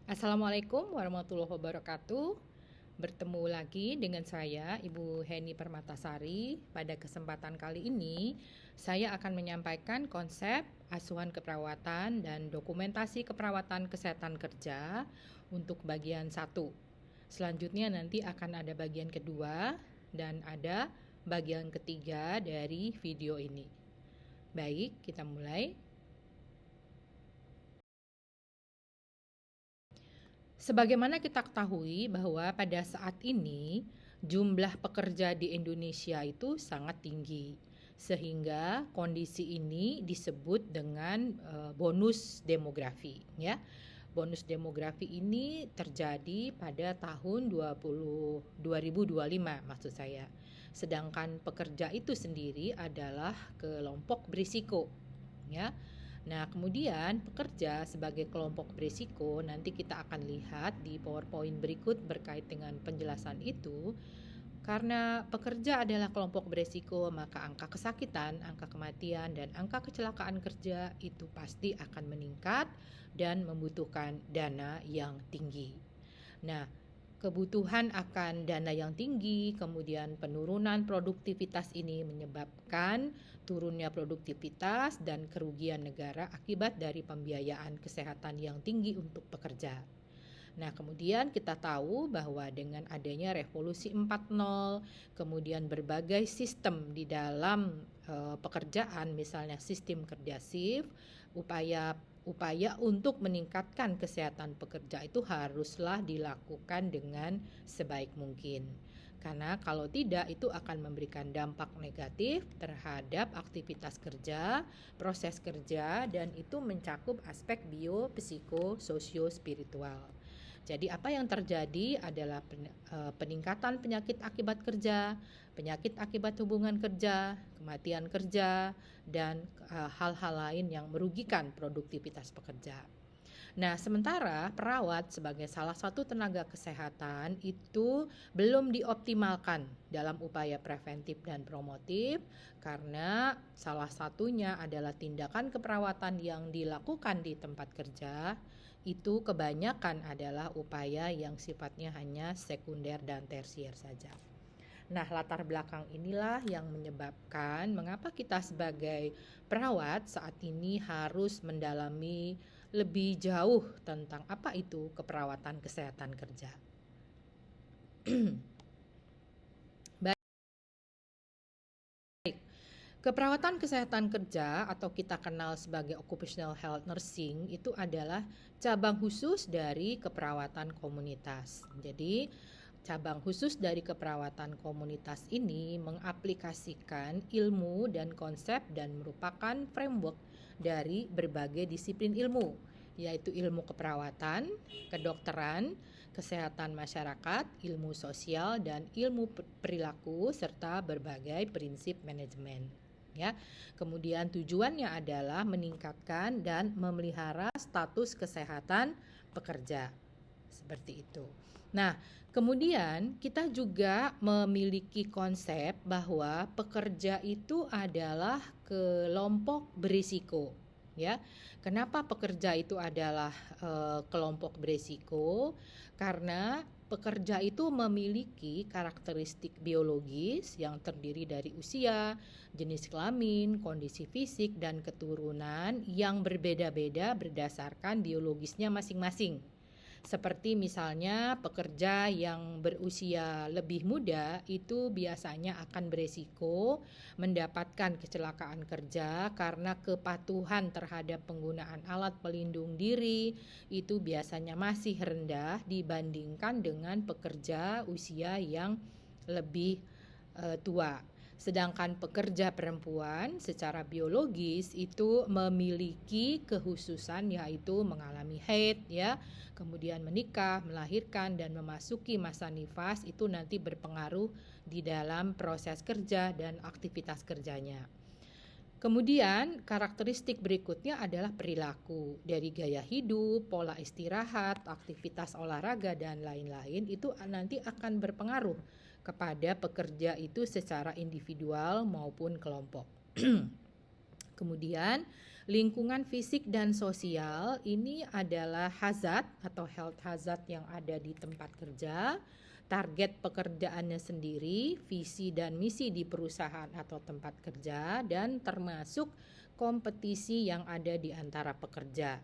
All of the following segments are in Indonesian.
Assalamualaikum warahmatullahi wabarakatuh. Bertemu lagi dengan saya, Ibu Heni Permatasari. Pada kesempatan kali ini, saya akan menyampaikan konsep asuhan keperawatan dan dokumentasi keperawatan kesehatan kerja untuk bagian 1. Selanjutnya nanti akan ada bagian kedua dan ada bagian ketiga dari video ini. Baik, kita mulai. Sebagaimana kita ketahui bahwa pada saat ini jumlah pekerja di Indonesia itu sangat tinggi, sehingga kondisi ini disebut dengan bonus demografi, ya. Bonus demografi ini terjadi pada tahun 2025 maksud saya. Sedangkan pekerja itu sendiri adalah kelompok berisiko, ya. Nah, kemudian pekerja sebagai kelompok berisiko, nanti kita akan lihat di PowerPoint berikut berkait dengan penjelasan itu. Karena pekerja adalah kelompok berisiko, maka angka kesakitan, angka kematian, dan angka kecelakaan kerja itu pasti akan meningkat dan membutuhkan dana yang tinggi. Nah, kebutuhan akan dana yang tinggi, kemudian penurunan produktivitas ini menyebabkan turunnya produktivitas dan kerugian negara akibat dari pembiayaan kesehatan yang tinggi untuk pekerja. Nah, kemudian kita tahu bahwa dengan adanya revolusi 4.0, kemudian berbagai sistem di dalam pekerjaan, misalnya sistem kerja shift, upaya untuk meningkatkan kesehatan pekerja itu haruslah dilakukan dengan sebaik mungkin. Karena kalau tidak itu akan memberikan dampak negatif terhadap aktivitas kerja, proses kerja, dan itu mencakup aspek bio, psiko, sosio, spiritual. Jadi apa yang terjadi adalah peningkatan penyakit akibat kerja, penyakit akibat hubungan kerja, kematian kerja, dan hal-hal lain yang merugikan produktivitas pekerja. Nah, sementara perawat sebagai salah satu tenaga kesehatan itu belum dioptimalkan dalam upaya preventif dan promotif karena salah satunya adalah tindakan keperawatan yang dilakukan di tempat kerja itu kebanyakan adalah upaya yang sifatnya hanya sekunder dan tersier saja. Nah, latar belakang inilah yang menyebabkan mengapa kita sebagai perawat saat ini harus mendalami lebih jauh tentang apa itu keperawatan kesehatan kerja. Baik, keperawatan kesehatan kerja atau kita kenal sebagai occupational health nursing itu adalah cabang khusus dari keperawatan komunitas. Jadi, cabang khusus dari keperawatan komunitas ini mengaplikasikan ilmu dan konsep dan merupakan framework dari berbagai disiplin ilmu, yaitu ilmu keperawatan, kedokteran, kesehatan masyarakat, ilmu sosial, dan ilmu perilaku, serta berbagai prinsip manajemen. Ya, kemudian tujuannya adalah meningkatkan dan memelihara status kesehatan pekerja. Seperti itu. Nah, kemudian kita juga memiliki konsep bahwa pekerja itu adalah kelompok berisiko, ya. Kenapa pekerja itu adalah kelompok berisiko? Karena pekerja itu memiliki karakteristik biologis yang terdiri dari usia, jenis kelamin, kondisi fisik, dan keturunan yang berbeda-beda berdasarkan biologisnya masing-masing. Seperti misalnya pekerja yang berusia lebih muda itu biasanya akan beresiko mendapatkan kecelakaan kerja karena kepatuhan terhadap penggunaan alat pelindung diri itu biasanya masih rendah dibandingkan dengan pekerja usia yang lebih tua. Sedangkan pekerja perempuan secara biologis itu memiliki kekhususan yaitu mengalami haid, ya, kemudian menikah, melahirkan, dan memasuki masa nifas itu nanti berpengaruh di dalam proses kerja dan aktivitas kerjanya. Kemudian karakteristik berikutnya adalah perilaku dari gaya hidup, pola istirahat, aktivitas olahraga, dan lain-lain itu nanti akan berpengaruh kepada pekerja itu secara individual maupun kelompok. Kemudian Lingkungan fisik dan sosial ini adalah hazard atau health hazard yang ada di tempat kerja, target pekerjaannya sendiri, visi dan misi di perusahaan atau tempat kerja, dan termasuk kompetisi yang ada di antara pekerja.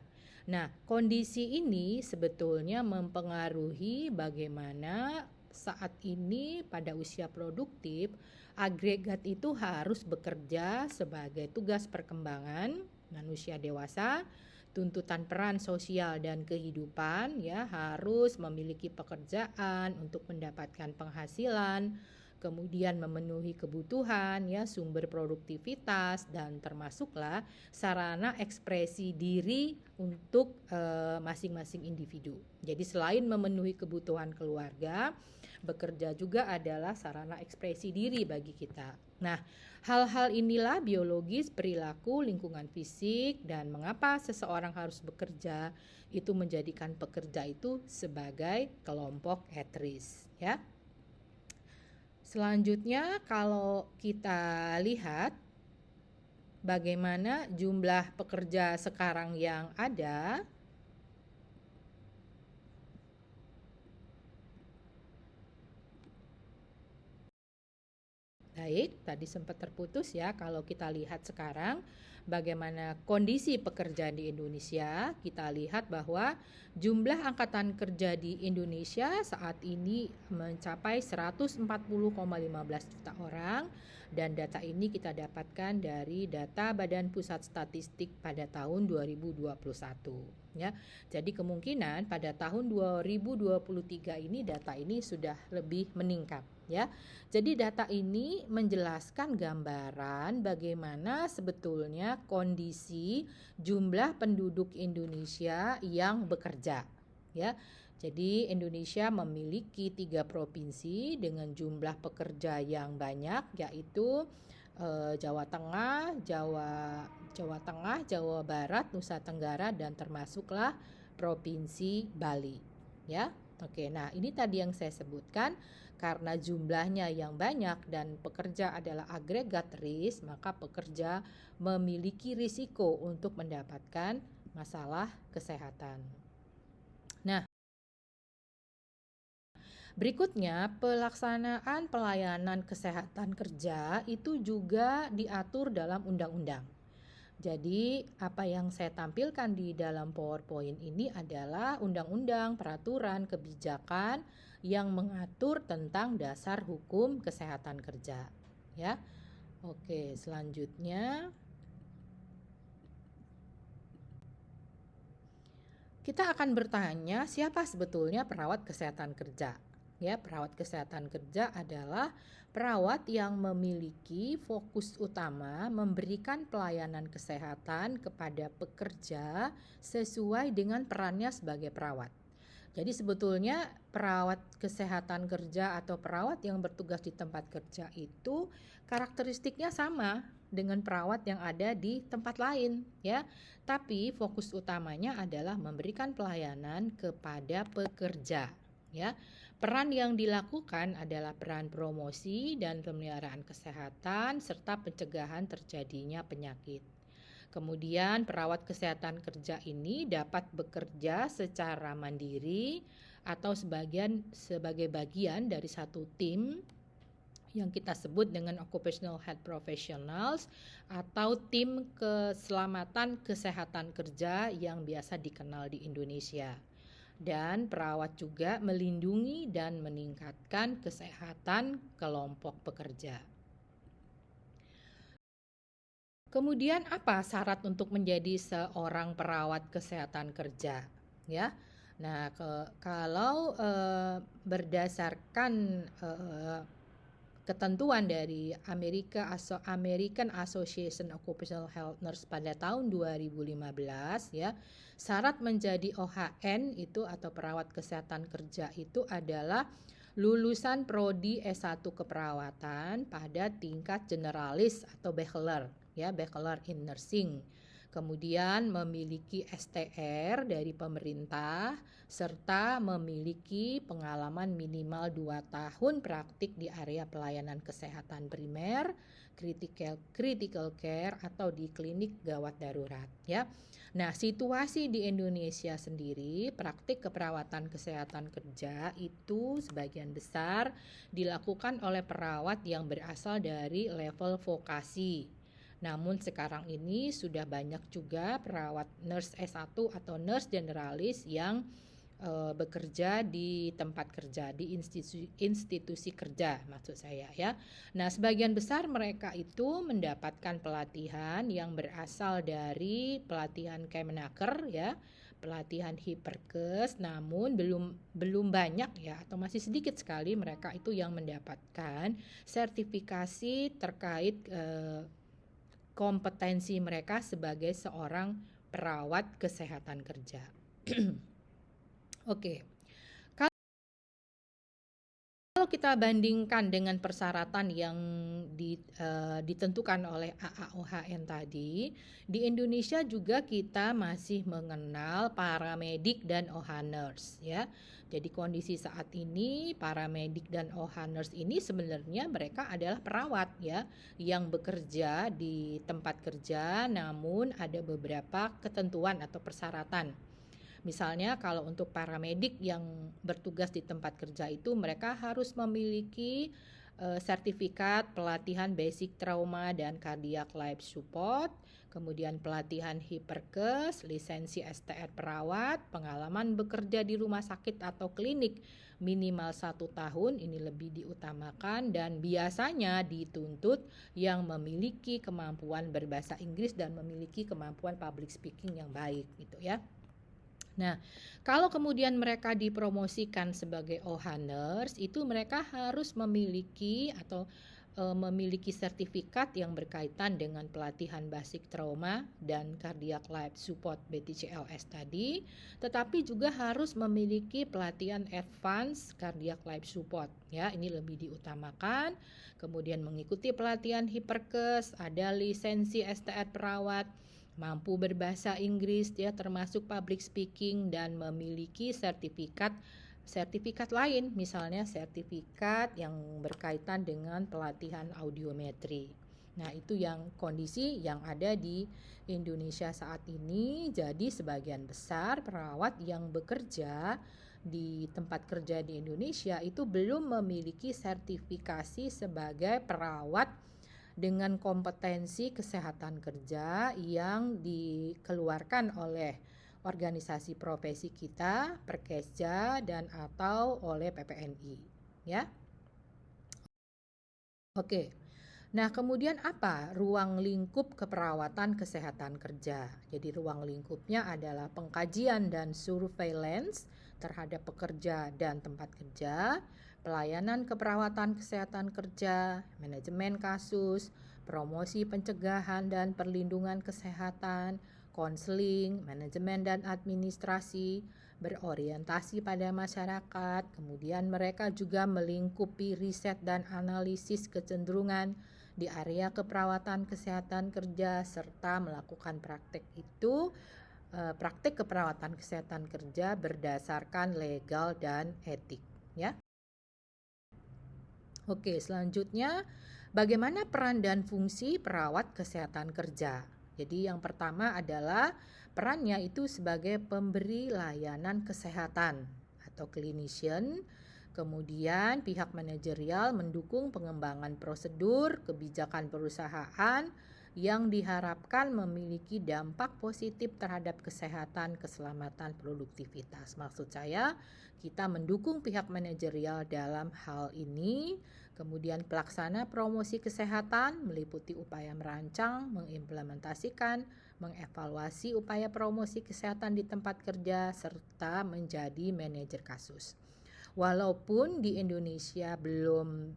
Nah, kondisi ini sebetulnya mempengaruhi bagaimana saat ini pada usia produktif, agregat itu harus bekerja sebagai tugas perkembangan manusia dewasa, tuntutan peran sosial dan kehidupan, ya harus memiliki pekerjaan untuk mendapatkan penghasilan, kemudian memenuhi kebutuhan, ya sumber produktivitas, dan termasuklah sarana ekspresi diri untuk masing-masing individu. Jadi selain memenuhi kebutuhan keluarga, bekerja juga adalah sarana ekspresi diri bagi kita. Nah, hal-hal inilah biologis, perilaku, lingkungan fisik, dan mengapa seseorang harus bekerja itu menjadikan pekerja itu sebagai kelompok at risk, ya. Selanjutnya kalau kita lihat bagaimana jumlah pekerja sekarang yang ada. Baik, tadi sempat terputus ya. Kalau kita lihat sekarang bagaimana kondisi pekerjaan di Indonesia, kita lihat bahwa jumlah angkatan kerja di Indonesia saat ini mencapai 140,15 juta orang, dan data ini kita dapatkan dari data Badan Pusat Statistik pada tahun 2021 ya. Jadi kemungkinan pada tahun 2023 ini data ini sudah lebih meningkat ya. Jadi data ini menjelaskan gambaran bagaimana sebetulnya kondisi jumlah penduduk Indonesia yang bekerja ya. Jadi Indonesia memiliki 3 provinsi dengan jumlah pekerja yang banyak, yaitu Jawa Tengah, Jawa Tengah, Jawa Barat, Nusa Tenggara, dan termasuklah Provinsi Bali ya. Oke, nah ini tadi yang saya sebutkan, karena jumlahnya yang banyak dan pekerja adalah agregat risk, maka pekerja memiliki risiko untuk mendapatkan masalah kesehatan. Nah, berikutnya, pelaksanaan pelayanan kesehatan kerja itu juga diatur dalam undang-undang. Jadi, apa yang saya tampilkan di dalam PowerPoint ini adalah undang-undang, peraturan, kebijakan yang mengatur tentang dasar hukum kesehatan kerja, ya. Oke, selanjutnya kita akan bertanya, siapa sebetulnya perawat kesehatan kerja? Ya, perawat kesehatan kerja adalah perawat yang memiliki fokus utama memberikan pelayanan kesehatan kepada pekerja sesuai dengan perannya sebagai perawat. Jadi sebetulnya perawat kesehatan kerja atau perawat yang bertugas di tempat kerja itu karakteristiknya sama dengan perawat yang ada di tempat lain ya. Tapi fokus utamanya adalah memberikan pelayanan kepada pekerja ya. Peran yang dilakukan adalah peran promosi dan pemeliharaan kesehatan serta pencegahan terjadinya penyakit. Kemudian perawat kesehatan kerja ini dapat bekerja secara mandiri atau sebagai bagian dari satu tim yang kita sebut dengan occupational health professionals atau tim keselamatan kesehatan kerja yang biasa dikenal di Indonesia. Dan perawat juga melindungi dan meningkatkan kesehatan kelompok pekerja. Kemudian apa syarat untuk menjadi seorang perawat kesehatan kerja? Ya, nah kalau berdasarkan ketentuan dari American Association Occupational Health Nurse pada tahun 2015 ya, syarat menjadi OHN itu atau perawat kesehatan kerja itu adalah lulusan prodi S1 keperawatan pada tingkat generalis atau bachelor ya, bachelor in nursing. kemudian memiliki STR dari pemerintah, serta memiliki pengalaman minimal 2 tahun praktik di area pelayanan kesehatan primer, critical care atau di klinik gawat darurat ya. Nah, situasi di Indonesia sendiri, praktik keperawatan kesehatan kerja itu sebagian besar dilakukan oleh perawat yang berasal dari level vokasi. Namun sekarang ini sudah banyak juga perawat nurse S1 atau nurse generalis yang bekerja di tempat kerja, di institusi kerja maksud saya ya. Nah, sebagian besar mereka itu mendapatkan pelatihan yang berasal dari pelatihan Kemenaker ya, pelatihan Hiperkes, namun belum banyak ya, atau masih sedikit sekali mereka itu yang mendapatkan sertifikasi terkait kompetensi mereka sebagai seorang perawat kesehatan kerja. Oke. Kalau kita bandingkan dengan persyaratan yang ditentukan oleh AAOHN tadi, di Indonesia juga kita masih mengenal paramedik dan OH nurse ya. Jadi kondisi saat ini paramedik dan OH nurse ini sebenarnya mereka adalah perawat ya yang bekerja di tempat kerja, namun ada beberapa ketentuan atau persyaratan. Misalnya kalau untuk paramedik yang bertugas di tempat kerja itu mereka harus memiliki sertifikat pelatihan basic trauma dan cardiac life support, kemudian pelatihan Hiperkes, lisensi STR perawat, pengalaman bekerja di rumah sakit atau klinik minimal 1 tahun, ini lebih diutamakan, dan biasanya dituntut yang memiliki kemampuan berbahasa Inggris dan memiliki kemampuan public speaking yang baik gitu ya. Nah, kalau kemudian mereka dipromosikan sebagai OH nurse, itu mereka harus memiliki atau memiliki sertifikat yang berkaitan dengan pelatihan basic trauma dan cardiac life support BTCLS tadi, tetapi juga harus memiliki pelatihan advance cardiac life support ya, ini lebih diutamakan. Kemudian mengikuti pelatihan Hiperkes, ada lisensi STR perawat, mampu berbahasa Inggris ya, termasuk public speaking, dan memiliki sertifikat lain, misalnya sertifikat yang berkaitan dengan pelatihan audiometri. Nah, itu yang kondisi yang ada di Indonesia saat ini. Jadi sebagian besar perawat yang bekerja di tempat kerja di Indonesia itu belum memiliki sertifikasi sebagai perawat dengan kompetensi kesehatan kerja yang dikeluarkan oleh organisasi profesi kita, Perkesja, dan atau oleh PPNI ya. Oke. Nah, kemudian apa ruang lingkup keperawatan kesehatan kerja? Jadi ruang lingkupnya adalah pengkajian dan surveillance terhadap pekerja dan tempat kerja, pelayanan keperawatan kesehatan kerja, manajemen kasus, promosi pencegahan dan perlindungan kesehatan, konseling, manajemen dan administrasi, berorientasi pada masyarakat. Kemudian mereka juga melingkupi riset dan analisis kecenderungan di area keperawatan kesehatan kerja, serta melakukan praktek keperawatan kesehatan kerja berdasarkan legal dan etik ya. Oke, selanjutnya bagaimana peran dan fungsi perawat kesehatan kerja? Jadi yang pertama adalah perannya itu sebagai pemberi layanan kesehatan atau clinician. Kemudian pihak manajerial mendukung pengembangan prosedur kebijakan perusahaan yang diharapkan memiliki dampak positif terhadap kesehatan, keselamatan, produktivitas. Maksud saya, kita mendukung pihak manajerial dalam hal ini. Kemudian pelaksana promosi kesehatan meliputi upaya merancang, mengimplementasikan, mengevaluasi upaya promosi kesehatan di tempat kerja, serta menjadi manajer kasus. Walaupun di Indonesia belum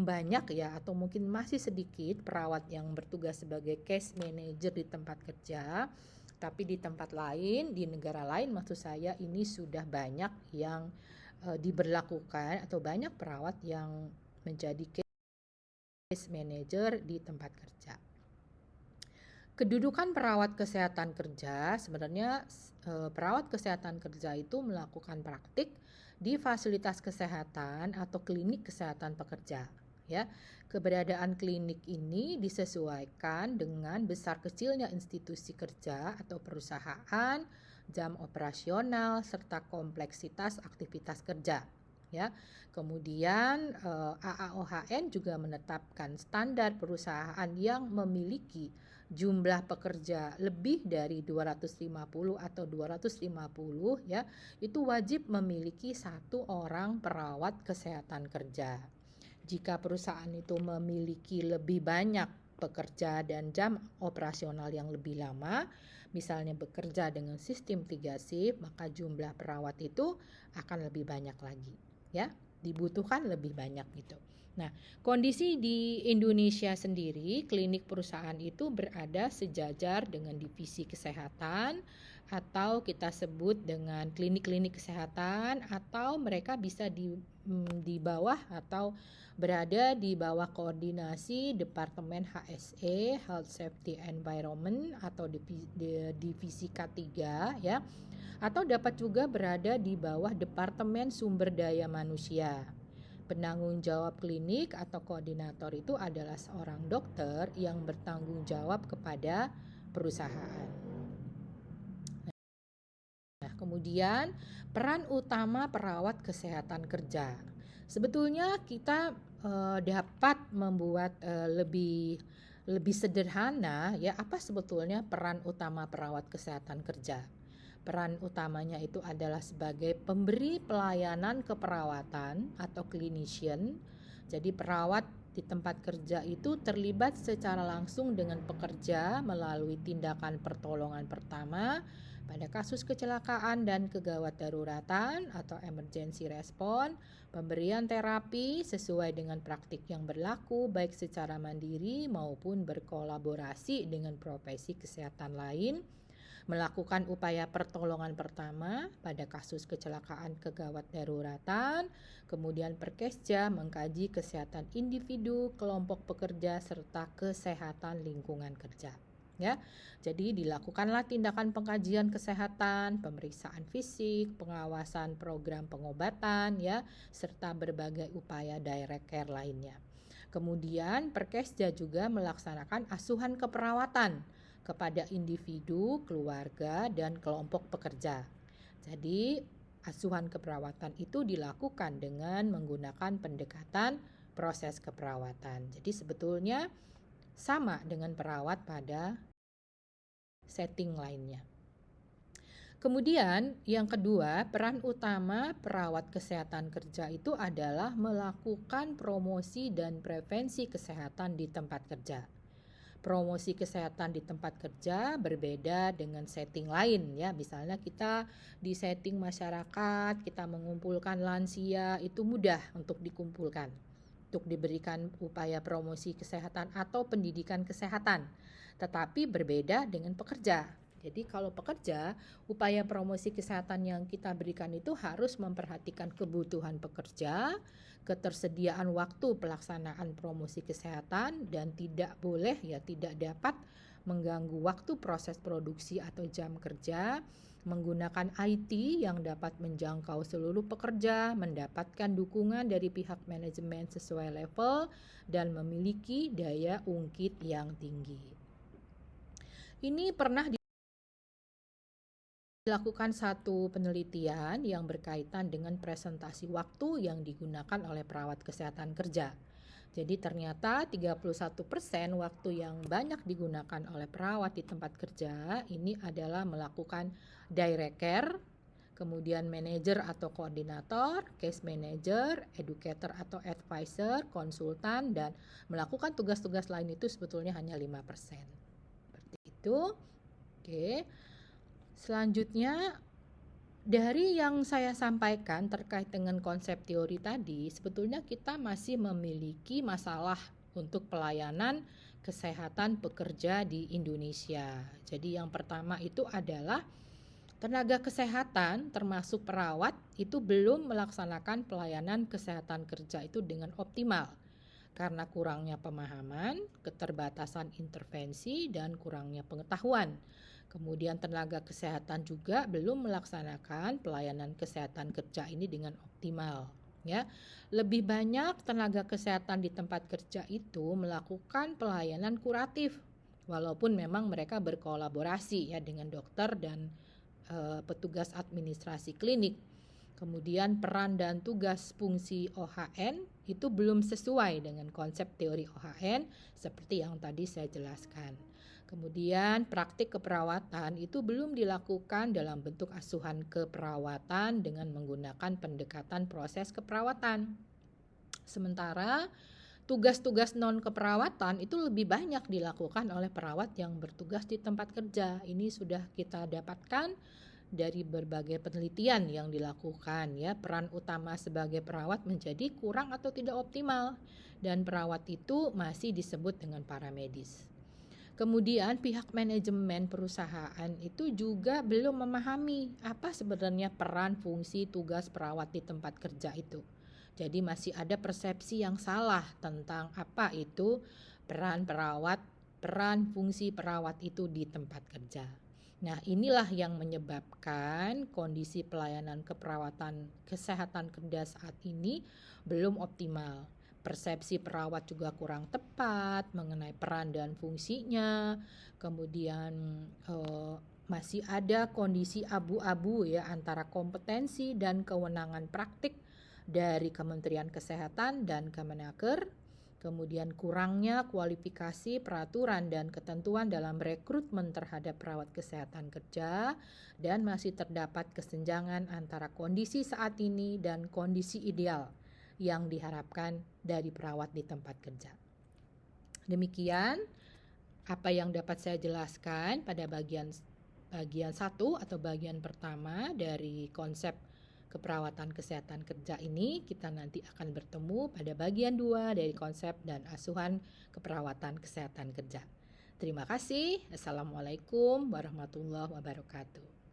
banyak ya, atau mungkin masih sedikit perawat yang bertugas sebagai case manager di tempat kerja, tapi di tempat lain, di negara lain maksud saya, ini sudah banyak yang diberlakukan atau banyak perawat yang menjadi case manager di tempat kerja. Kedudukan perawat kesehatan kerja sebenarnya perawat kesehatan kerja itu melakukan praktik di fasilitas kesehatan atau klinik kesehatan pekerja, ya. Keberadaan klinik ini disesuaikan dengan besar kecilnya institusi kerja atau perusahaan, jam operasional serta kompleksitas aktivitas kerja, ya. Kemudian AAOHN juga menetapkan standar perusahaan yang memiliki jumlah pekerja lebih dari 250 atau 250, ya, itu wajib memiliki 1 orang perawat kesehatan kerja. Jika perusahaan itu memiliki lebih banyak pekerja dan jam operasional yang lebih lama, misalnya bekerja dengan sistem 3 shift, maka jumlah perawat itu akan lebih banyak lagi, ya, dibutuhkan lebih banyak gitu. Nah, kondisi di Indonesia sendiri, klinik perusahaan itu berada sejajar dengan divisi kesehatan atau kita sebut dengan klinik-klinik kesehatan, atau mereka bisa di bawah atau berada di bawah koordinasi Departemen HSE, Health Safety Environment atau divisi K3, ya. Atau dapat juga berada di bawah Departemen Sumber Daya Manusia. Penanggung jawab klinik atau koordinator itu adalah seorang dokter yang bertanggung jawab kepada perusahaan. Nah, kemudian peran utama perawat kesehatan kerja. Sebetulnya kita dapat membuat lebih sederhana, ya, apa sebetulnya peran utama perawat kesehatan kerja. Peran utamanya itu adalah sebagai pemberi pelayanan keperawatan atau clinician. Jadi perawat di tempat kerja itu terlibat secara langsung dengan pekerja melalui tindakan pertolongan pertama pada kasus kecelakaan dan kegawat daruratan atau emergency response, pemberian terapi sesuai dengan praktik yang berlaku baik secara mandiri maupun berkolaborasi dengan profesi kesehatan lain, melakukan upaya pertolongan pertama pada kasus kecelakaan kegawat daruratan, kemudian Perkesja mengkaji kesehatan individu, kelompok pekerja, serta kesehatan lingkungan kerja. Ya, jadi dilakukanlah tindakan pengkajian kesehatan, pemeriksaan fisik, pengawasan program pengobatan, ya, serta berbagai upaya direct care lainnya. Kemudian Perkesja juga melaksanakan asuhan keperawatan kepada individu, keluarga, dan kelompok pekerja. Jadi, asuhan keperawatan itu dilakukan dengan menggunakan pendekatan proses keperawatan. Jadi, sebetulnya sama dengan perawat pada setting lainnya. Kemudian, yang kedua, peran utama perawat kesehatan kerja itu adalah melakukan promosi dan prevensi kesehatan di tempat kerja. Promosi kesehatan di tempat kerja berbeda dengan setting lain, ya. Misalnya kita di setting masyarakat, kita mengumpulkan lansia, itu mudah untuk dikumpulkan, untuk diberikan upaya promosi kesehatan atau pendidikan kesehatan. Tetapi berbeda dengan pekerja. Jadi kalau pekerja, upaya promosi kesehatan yang kita berikan itu harus memperhatikan kebutuhan pekerja, ketersediaan waktu pelaksanaan promosi kesehatan, dan tidak boleh, ya, tidak dapat mengganggu waktu proses produksi atau jam kerja, menggunakan IT yang dapat menjangkau seluruh pekerja, mendapatkan dukungan dari pihak manajemen sesuai level, dan memiliki daya ungkit yang tinggi. Ini pernah dilakukan satu penelitian yang berkaitan dengan presentasi waktu yang digunakan oleh perawat kesehatan kerja. Jadi ternyata 31% waktu yang banyak digunakan oleh perawat di tempat kerja ini adalah melakukan direct care, kemudian manajer atau koordinator, case manager, educator atau advisor, konsultan, dan melakukan tugas-tugas lain itu sebetulnya hanya 5%. Seperti itu. Oke. Selanjutnya, dari yang saya sampaikan terkait dengan konsep teori tadi, sebetulnya kita masih memiliki masalah untuk pelayanan kesehatan pekerja di Indonesia. Jadi yang pertama itu adalah tenaga kesehatan termasuk perawat itu belum melaksanakan pelayanan kesehatan kerja itu dengan optimal. karena kurangnya pemahaman, keterbatasan intervensi, dan kurangnya pengetahuan. Kemudian tenaga kesehatan juga belum melaksanakan pelayanan kesehatan kerja ini dengan optimal. Ya, lebih banyak tenaga kesehatan di tempat kerja itu melakukan pelayanan kuratif, walaupun memang mereka berkolaborasi ya dengan dokter dan petugas administrasi klinik. Kemudian peran dan tugas fungsi OHN itu belum sesuai dengan konsep teori OHN seperti yang tadi saya jelaskan. Kemudian praktik keperawatan itu belum dilakukan dalam bentuk asuhan keperawatan dengan menggunakan pendekatan proses keperawatan. Sementara tugas-tugas non keperawatan itu lebih banyak dilakukan oleh perawat yang bertugas di tempat kerja. Ini sudah kita dapatkan dari berbagai penelitian yang dilakukan ya. Peran utama sebagai perawat menjadi kurang atau tidak optimal dan perawat itu masih disebut dengan paramedis. Kemudian pihak manajemen perusahaan itu juga belum memahami apa sebenarnya peran, fungsi, tugas perawat di tempat kerja itu. Jadi masih ada persepsi yang salah tentang apa itu peran perawat, peran fungsi perawat itu di tempat kerja. Nah, inilah yang menyebabkan kondisi pelayanan keperawatan kesehatan kerja saat ini belum optimal. Persepsi perawat juga kurang tepat mengenai peran dan fungsinya. Kemudian masih ada kondisi abu-abu ya antara kompetensi dan kewenangan praktik dari Kementerian Kesehatan dan Kemenaker. Kemudian kurangnya kualifikasi, peraturan, dan ketentuan dalam rekrutmen terhadap perawat kesehatan kerja, dan masih terdapat kesenjangan antara kondisi saat ini dan kondisi ideal yang diharapkan dari perawat di tempat kerja. Demikian apa yang dapat saya jelaskan pada bagian 1 atau bagian pertama dari konsep keperawatan kesehatan kerja ini. Kita nanti akan bertemu pada bagian 2 dari konsep dan asuhan keperawatan kesehatan kerja. Terima kasih. Assalamualaikum warahmatullahi wabarakatuh.